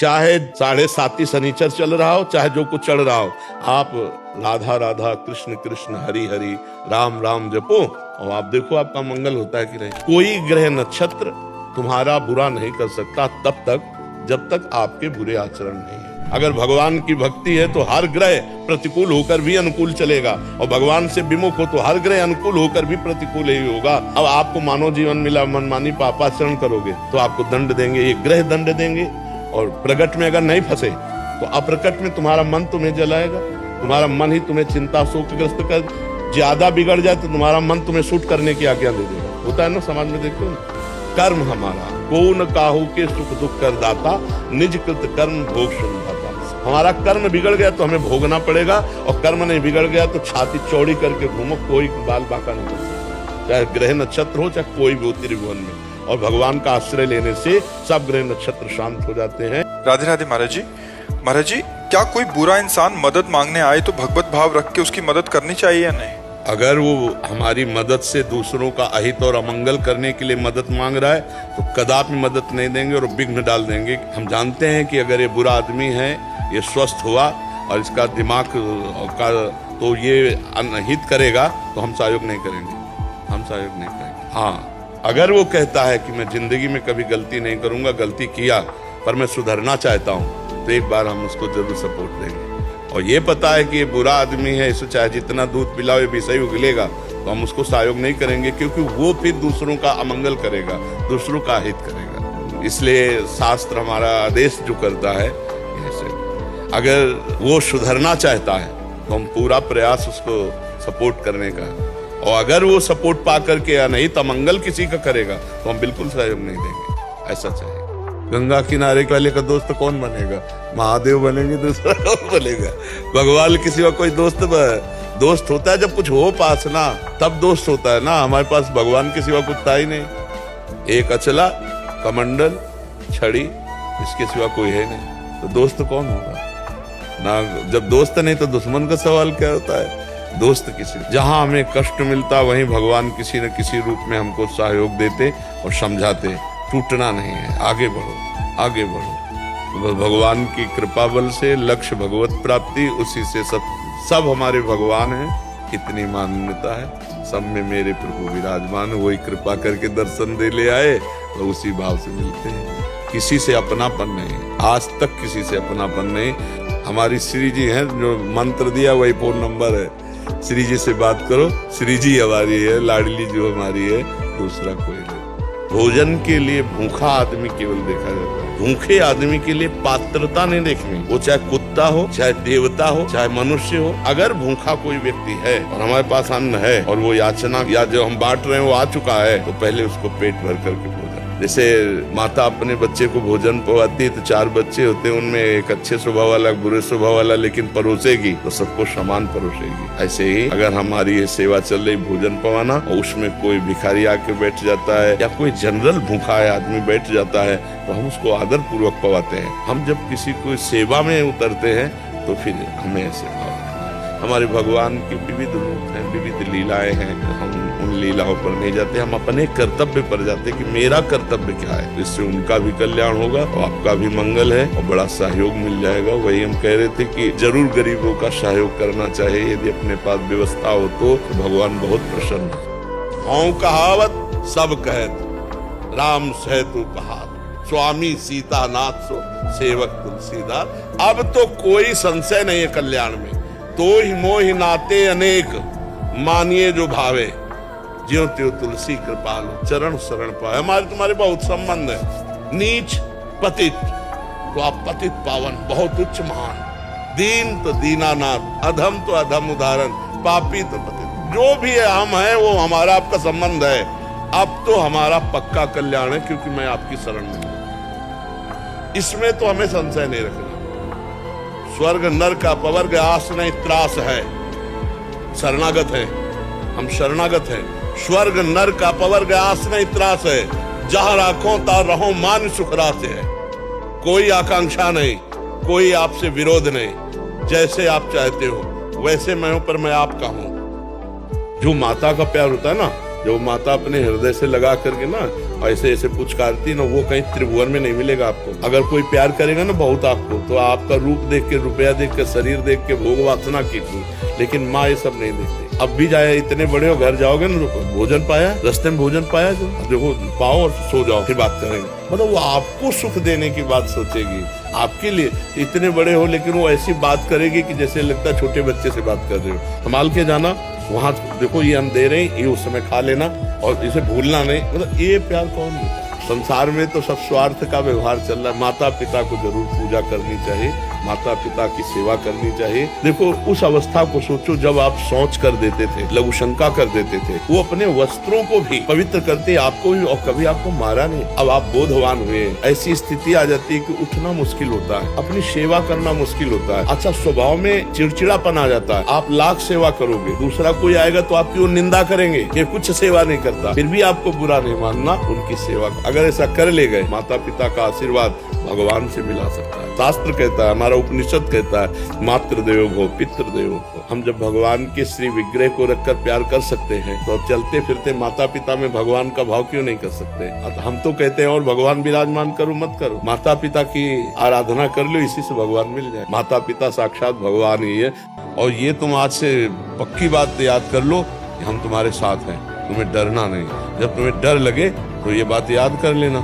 चाहे 7.5 शनिचर चल रहा हो, चाहे जो कुछ चढ़ रहा हो, आप राधा राधा कृष्ण कृष्ण हरि हरि राम राम जपो और आप देखो आपका मंगल होता है कि नहीं। कोई ग्रह नक्षत्र तुम्हारा बुरा नहीं कर सकता तब तक जब तक आपके बुरे आचरण नहीं है। अगर भगवान की भक्ति है तो हर ग्रह प्रतिकूल होकर भी अनुकूल चलेगा, और भगवान से विमुख हो तो हर ग्रह अनुकूल होकर भी प्रतिकूल ही होगा। अब आपको मानव जीवन मिला, मनमानी पापाचरण करोगे तो आपको दंड देंगे, ये ग्रह दंड देंगे। और प्रकट में अगर नहीं फंसे तो अप्रकट में तुम्हारा मन तुम्हें जलाएगा, तुम्हारा मन ही तुम्हें चिंता शोकग्रस्त कर, ज्यादा बिगड़ जाए तो तुम्हारा मन तुम्हें शूट करने की आज्ञा दे देगा। होता है ना समाज में, देखो ना। कर्म हमारा को न काहू के सुख दुख कर दाता, निज कृत कर्म भोग सुनदाता। हमारा कर्म बिगड़ गया तो हमें भोगना पड़ेगा, और कर्म नहीं बिगड़ गया तो छाती चौड़ी करके घूमो, कोई बाल बाका नहीं कर सकता। चाहे ग्रह नक्षत्र हो, चाहे कोई भी हो त्रिभुवन में, और भगवान का आश्रय लेने से सब ग्रह नक्षत्र शांत हो जाते हैं। राधे राधे महाराज जी। महाराज जी, क्या कोई बुरा इंसान मदद मांगने आए तो भगवत भाव रख के उसकी मदद करनी चाहिए या नहीं? अगर वो हमारी मदद से दूसरों का अहित और अमंगल करने के लिए मदद मांग रहा है तो कदापि मदद नहीं देंगे और विघ्न डाल देंगे। हम जानते हैं कि अगर ये बुरा आदमी है, ये स्वस्थ हुआ और इसका दिमाग का तो ये अनहित करेगा तो हम सहयोग नहीं करेंगे, हम सहयोग नहीं करेंगे। हाँ, अगर वो कहता है कि मैं जिंदगी में कभी गलती नहीं करूंगा, गलती किया पर मैं सुधरना चाहता हूँ, तो एक बार हम उसको जरूर सपोर्ट देंगे। और ये पता है कि ये बुरा आदमी है, इसे चाहे जितना दूध पिलाओ ये विषय उगलेगा, तो हम उसको सहयोग नहीं करेंगे, क्योंकि वो फिर दूसरों का अमंगल करेगा, दूसरों का हित करेगा। इसलिए शास्त्र हमारा आदेश जो करता है, अगर वो सुधरना चाहता है तो हम पूरा प्रयास उसको सपोर्ट करने का, और अगर वो सपोर्ट पा करके अनहित अमंगल किसी का करेगा तो हम बिल्कुल सहयोग नहीं देंगे। ऐसा चाहिए। गंगा किनारे वाले का दोस्त कौन बनेगा? महादेव बनेंगे, दूसरा कौन बनेगा? भगवान किसी का कोई दोस्त होता है जब कुछ हो पास ना, तब दोस्त होता है ना। हमारे पास भगवान के सिवा कुछ था ही नहीं। एक अचला, कमंडल, छड़ी, इसके सिवा कोई है नहीं, तो दोस्त कौन होगा ना? जब दोस्त नहीं तो दुश्मन का सवाल क्या होता है? दोस्त किसी, जहां हमें कष्ट मिलता वहीं भगवान किसी न किसी रूप में हमको सहयोग देते और समझाते। टूटना नहीं है, आगे बढ़ो, आगे बढ़ो। भगवान की कृपा बल से लक्ष्य भगवत प्राप्ति, उसी से सब हमारे भगवान हैं। इतनी मान्यता है, सब में मेरे प्रभु विराजमान, वही कृपा करके दर्शन दे ले आए तो उसी भाव से मिलते हैं। किसी से अपनापन नहीं, आज तक किसी से अपनापन नहीं। हमारी श्री जी हैं, जो मंत्र दिया वही फोन नंबर है, श्री जी से बात करो। श्री जी हमारी है, लाडली जो हमारी है, दूसरा कोई नहीं। भोजन के लिए भूखा आदमी केवल देखा जाता है, भूखे आदमी के लिए पात्रता नहीं देखनी। वो चाहे कुत्ता हो, चाहे देवता हो, चाहे मनुष्य हो। अगर भूखा कोई व्यक्ति है और हमारे पास अन्न है और वो याचना या जो हम बांट रहे हैं वो आ चुका है, तो पहले उसको पेट भर करके भोजन। जैसे माता अपने बच्चे को भोजन पवाती है तो 4 बच्चे होते हैं, उनमें एक अच्छे स्वभाव वाला, बुरे स्वभाव वाला, लेकिन परोसेगी तो सबको समान परोसेगी। ऐसे ही अगर हमारी ये सेवा चल रही भोजन पवाना, और उसमें कोई भिखारी आके बैठ जाता है या कोई जनरल भूखा है आदमी बैठ जाता है, तो हम उसको आदर पूर्वक पवाते हैं। हम जब किसी को सेवा में उतरते हैं तो फिर हमें ऐसे हमारे भगवान के विविध रूप हैं, विविध लीलाएं हैं, तो हम उन लीलाओं पर नहीं जाते, हम अपने कर्तव्य पर जाते कि मेरा कर्तव्य क्या है। इससे उनका भी कल्याण होगा और आपका भी मंगल है और बड़ा सहयोग मिल जाएगा। वही हम कह रहे थे कि जरूर गरीबों का सहयोग करना चाहिए। यदि अपने पास व्यवस्था हो तो भगवान बहुत प्रसन्न है। हूँ कहावत सब कहत, राम सहतु पहाड़, स्वामी सीतानाथ सो सेवक तुलसीदास। अब तो कोई संशय नहीं है कल्याण में। तो ही मोहि नाते अनेक, मानिए जो भावे, ज्यों त्यों तुलसी कृपालु, चरण शरण पाए। हमारे तुम्हारे बहुत संबंध है। नीच पतित तो आप पतित पावन, बहुत उच्च महान, दीन तो दीनानाथ, अधम तो अधम उदाहरण, पापी तो पतित। जो भी है हम हैं, वो हमारा आपका संबंध है। अब तो हमारा पक्का कल्याण है, क्योंकि मैं आपकी शरण में हूं। इसमें तो हमें संशय नहीं रखना। स्वर्ग नरक अपवर्ग आस नहीं त्रास है, शरणागत है, हम शरणागत हैं। स्वर्ग नरक अपवर्ग आस नहीं त्रास है, जहां राखो ता रहो मान सुख रास है। कोई आकांक्षा नहीं, कोई आपसे विरोध नहीं। जैसे आप चाहते हो वैसे मैं हूं, पर मैं आपका हूं। जो माता का प्यार होता है ना, जो माता अपने हृदय से लगा करके ना ऐसे ऐसे पुचकारती ना, वो कहीं त्रिभुवन में नहीं मिलेगा आपको। अगर कोई प्यार करेगा ना बहुत आपको, तो आपका रूप देख के, रुपया देख के, शरीर देख के भोग वासना की, लेकिन माँ ये सब नहीं देखती। अब भी जाए, इतने बड़े हो, घर जाओगे ना, भोजन पाया, रास्ते में भोजन पाया, जो देखो पाओ और सो जाओ, फिर बात करेंगे। मतलब वो आपको सुख देने की बात सोचेगी, आपके लिए। इतने बड़े हो लेकिन वो ऐसी बात करेगी कि जैसे लगता है छोटे बच्चे से बात कर रहे हो। संभाल के जाना, वहां देखो ये हम दे रहे हैं, ये उस समय खा लेना और इसे भूलना नहीं। मतलब ये प्यार कौन देता है? संसार में तो सब स्वार्थ का व्यवहार चल रहा है। माता पिता को जरूर पूजा करनी चाहिए, माता पिता की सेवा करनी चाहिए। देखो उस अवस्था को सोचो जब आप शौच कर देते थे, लघु शंका कर देते थे, वो अपने वस्त्रों को भी पवित्र करते, आपको भी, और कभी आपको मारा नहीं। अब आप बोधवान हुए, ऐसी स्थिति आ जाती है कि उठना मुश्किल होता है, अपनी सेवा करना मुश्किल होता है। अच्छा, स्वभाव में चिड़चिड़ापन आ जाता है। आप लाख सेवा करोगे, दूसरा कोई आएगा तो आपकी वो निंदा करेंगे, ये कुछ सेवा नहीं करता, फिर भी आपको बुरा नहीं मानना, उनकी सेवा। अगर ऐसा कर ले गए, माता पिता का आशीर्वाद भगवान से मिला सकता है। शास्त्र कहता है, हमारा उपनिषद कहता है, मातृ देवो भव पितृ देवो भव। हम जब भगवान के श्री विग्रह को रखकर प्यार कर सकते हैं, तो चलते फिरते माता पिता में भगवान का भाव क्यों नहीं कर सकते? हम तो कहते हैं और भगवान विराजमान करो मत करो, माता पिता की आराधना कर लो, इसी से भगवान मिल जाए। माता पिता साक्षात भगवान ही है। और ये तुम आज से पक्की बात याद कर लो कि हम तुम्हारे साथ हैं, तुम्हें डरना नहीं। जब तुम्हें डर लगे तो ये बात याद कर लेना।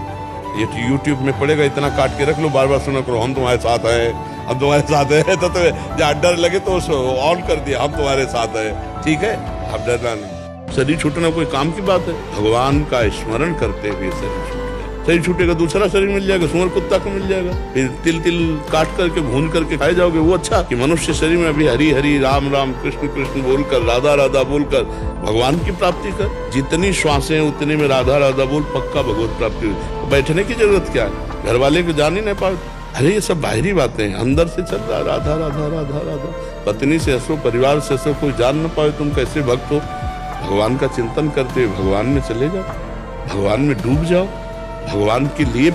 ये YouTube में पड़ेगा, इतना काट के रख लो, बार बार सुना करो, हम तुम्हारे साथ हैं, हम तुम्हारे साथ हैं। तो जहाँ डर लगे तो ऑन कर दिया, हम तुम्हारे साथ हैं, ठीक है, आप डरना नहीं। शरीर छूटना कोई काम की बात है? भगवान का स्मरण करते हुए शरीर छूट गया, शरीर छूटेगा दूसरा शरीर मिल जाएगा, सुअर कुत्ता को मिल जाएगा, फिर तिल तिल काट करके भून करके खाए जाओगे। वो अच्छा कि मनुष्य शरीर में अभी हरि हरि राम राम कृष्ण कृष्ण बोलकर, राधा राधा बोलकर भगवान की प्राप्ति कर। जितनी श्वासें उतने में राधा राधा बोल, पक्का भगवत प्राप्ति। बैठने की जरूरत क्या है? घर वाले को जान ही नहीं पाओ। अरे ये सब बाहरी बातें हैं, अंदर से चल रहा राधा राधा राधा राधा। पत्नी से हंसो, परिवार से हंसो, कोई जान न पाए तुम कैसे भक्त हो। भगवान का चिंतन करते हुए भगवान में चले जाओ, भगवान में डूब जाओ, भगवान के लिए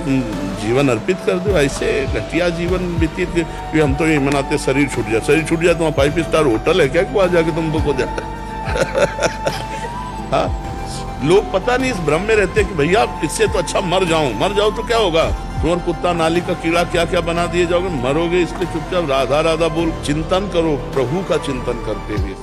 जीवन अर्पित कर दो। ऐसे घटिया जीवन व्यतीत कि हम तो ये मनाते शरीर छूट जाए, शरीर छूट जाए तो वहाँ 5 स्टार होटल है क्या, वहाँ जाके तुम को जाए। हाँ, लोग पता नहीं इस भ्रम में रहते कि भैया इससे तो अच्छा मर जाओ तो क्या होगा, सुअर कुत्ता नाली का कीड़ा क्या क्या बना दिए जाओगे, मरोगे। इसलिए चुपचाप राधा राधा बोल, चिंतन करो, प्रभु का चिंतन करते हुए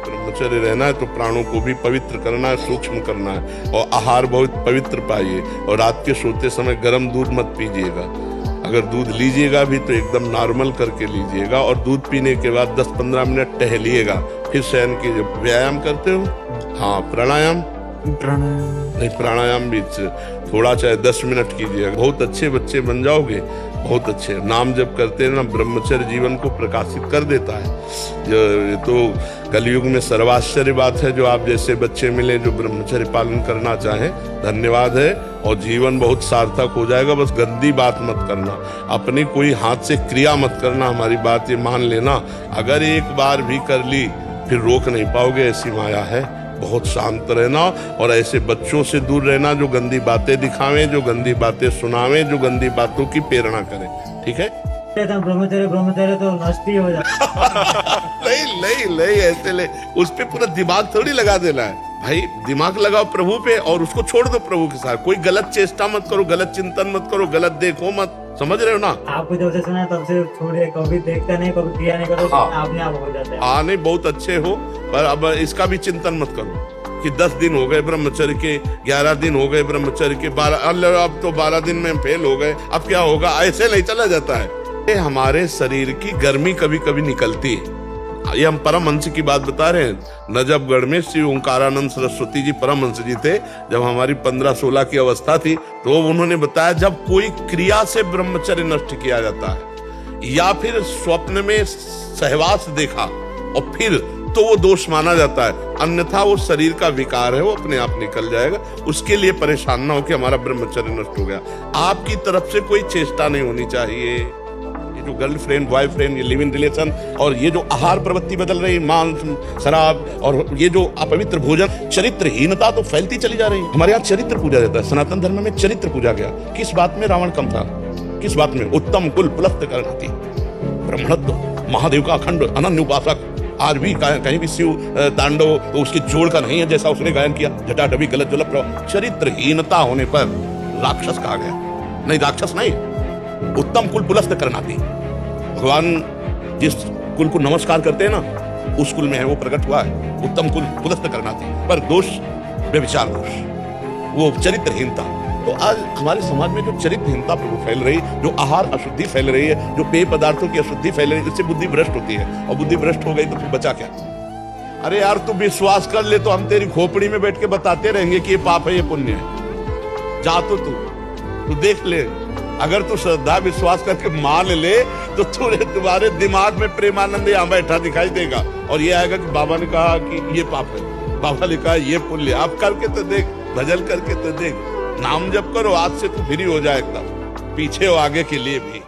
ब्रह्मचर्य रहना है। तो प्राणों को भी पवित्र करना है, सूक्ष्म करना है, और आहार बहुत पवित्र पाइए। और रात के सोते समय गर्म दूध मत पीजिएगा, अगर दूध लीजिएगा भी तो एकदम नॉर्मल करके लीजिएगा। और दूध पीने के बाद 10-15 मिनट टहलिएगा, फिर शयन कीजिए। व्यायाम करते हो? हाँ, प्राणायाम नहीं, प्राणायाम भी थोड़ा चाहे 10 मिनट कीजिएगा, बहुत अच्छे बच्चे बन जाओगे, बहुत अच्छे। नाम जब करते हैं ना, ब्रह्मचर्य जीवन को प्रकाशित कर देता है। ये तो कलयुग में सर्वाश्चर्य बात है, जो आप जैसे बच्चे मिले जो ब्रह्मचर्य पालन करना चाहें, धन्यवाद है। और जीवन बहुत सार्थक हो जाएगा। बस गंदी बात मत करना, अपनी कोई हाथ से क्रिया मत करना, हमारी बात ये मान लेना। अगर एक बार भी कर ली फिर रोक नहीं पाओगे, ऐसी माया है। बहुत शांत रहना और ऐसे बच्चों से दूर रहना जो गंदी बातें दिखावें, जो गंदी बातें सुनावें, जो गंदी बातों की प्रेरणा करें, ठीक है? ब्रह्मचर्य तो नष्ट ही हो जाता। नहीं ऐसे ले, उस पे पूरा दिमाग थोड़ी लगा देना है भाई। दिमाग लगाओ प्रभु पे और उसको छोड़ दो प्रभु के साथ। कोई गलत चेष्टा मत करो, गलत चिंतन मत करो, गलत देखो मत, समझ रहे हो ना? आपको जब से सुना तब से छोड़िए, कभी देखता नहीं, कभी क्रिया नहीं करो, आपने आप हो जाता है। हाँ, नहीं, बहुत अच्छे हो, पर अब इसका भी चिंतन मत करो कि 10 दिन हो गए ब्रह्मचर्य के, 11 दिन हो गए ब्रह्मचर्य के, 12, अब तो 12 दिन में फेल हो गए, अब क्या होगा, ऐसे नहीं चला जाता है। हमारे शरीर की गर्मी कभी कभी निकलती है। ये हम परमहंस की बात बता रहे हैं। नजफगढ़ में श्री ओंकारानंद सरस्वती जी परमहंस जी थे, जब हमारी 15-16 की अवस्था थी, तो उन्होंने बताया जब कोई क्रिया से ब्रह्मचर्य नष्ट किया जाता है या फिर स्वप्न में सहवास देखा और फिर, तो वो दोष माना जाता है, अन्यथा वो शरीर का विकार है, वो अपने आप निकल जाएगा। उसके लिए परेशान ना हो कि हमारा ब्रह्मचर्य नष्ट हो गया। आपकी तरफ से कोई चेष्टा नहीं होनी चाहिए। ये जो गर्लफ्रेंड बॉयफ्रेंड, ये लिव इन रिलेशन, और ये जो आहार प्रवृत्ति बदल रही, मांस शराब, और ये जो अपवित्र भोजन, चरित्रहीनता तो फैलती चली जा रही है। हमारे यहाँ चरित्र पूजा जाता है, सनातन धर्म में चरित्र पूजा गया। किस बात में रावण कम था? किस बात में? उत्तम कुल पुलस्त करती, ब्रह्मणत्व, महादेव का अखंड अनन्य उपासक, आज भी कहीं भी शिव तांडव तो उसकी जोड़ का नहीं है जैसा उसने गायन किया। जटाटवी गलत जल प्रवाह, चरित्रहीनता होने पर राक्षस कहा गया। नहीं, राक्षस नहीं, उत्तम कुल पुलस्त करनाती। भगवान जिस कुल को नमस्कार करते हैं ना, उस कुल में है वो प्रकट हुआ है, उत्तम कुल पुलस्त करनाती। पर दोष व्यभिचार दोष, वो चरित्रहीनता। तो आज हमारे समाज में जो चरित्रहीनता प्रभु फैल रही, जो आहार अशुद्धि फैल रही है, जो पेय पदार्थों की अशुद्धि फैल रही है, इससे बुद्धि भ्रष्ट होती है। और बुद्धि भ्रष्ट हो गई तो फिर बचा क्या? अरे यार, तू विश्वास कर ले तो हम तेरी खोपड़ी में बैठ के बताते रहेंगे कि ये पाप है, ये पुण्य है। जा तो तू देख ले। अगर तू श्रद्धा विश्वास करके मान ले तो तुम्हारे दिमाग में प्रेमानंद यहाँ बैठा दिखाई देगा और ये आएगा कि बाबा ने कहा कि ये पाप है, बाबा ने कहा ये पुण्य। आप करके तो देख, भजन करके तो देख, नाम जप करो, आज से तू फ्री हो जाए एकदम, पीछे हो आगे के लिए भी।